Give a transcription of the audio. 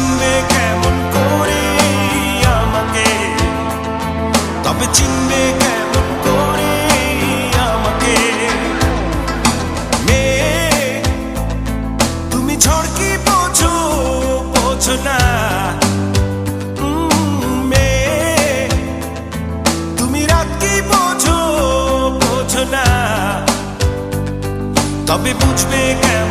চিনবে কেমন করে আমাকে, তবে চিনবে কেমন করে আমাকে। মেয়ে তুমি ঝড় কি বোঝো, বোঝো না। মেয়ে তুমি রাত কি বোঝো, বোঝো না। তবে বুঝবে কেমন